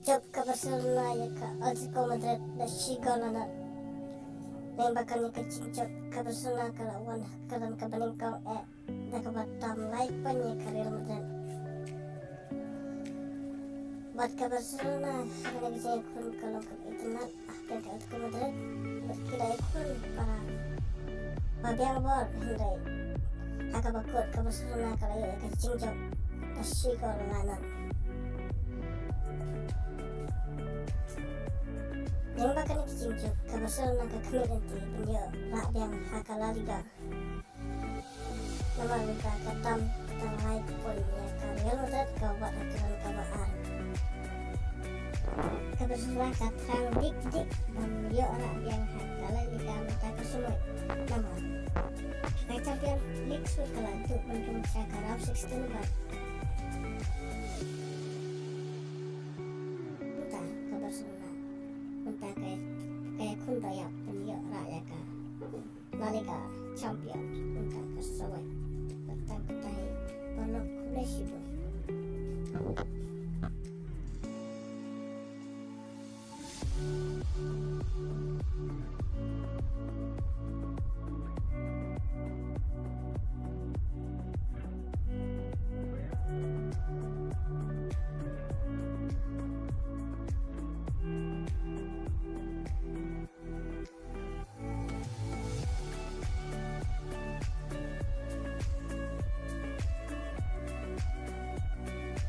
Job ka Barcelona ya ka Atletico Madrid da Shigona na nembakan ni ka Job ka Barcelona ka lawan kalan ka Balingkao da ka batam like pa ni ka Real Madrid. Bat ka Barcelona ka bisa ikon kalau ka internet ka Atletico Madrid bat kira ikon para mabiang bor hindai haka bakut ka Barcelona ka layo ka Job da Shigona na. Yang bakal ni cincuk ke Barcelona ke community punya rak yang haka La Liga. Nama luka katam tang lain pun ya ke Real Madrid ke buat aturan kabar. Ke Barcelona ke terang dik dan dia rak yang haka La Liga minta ke semua nama. Haka Champion League suit kalau tu untuk saya round 16 buat. Entah ke Barcelona. Entah kayak kun bayar pendiak rakyat ka La Liga Champion entah ke sawai petang ketai balok kulesibu.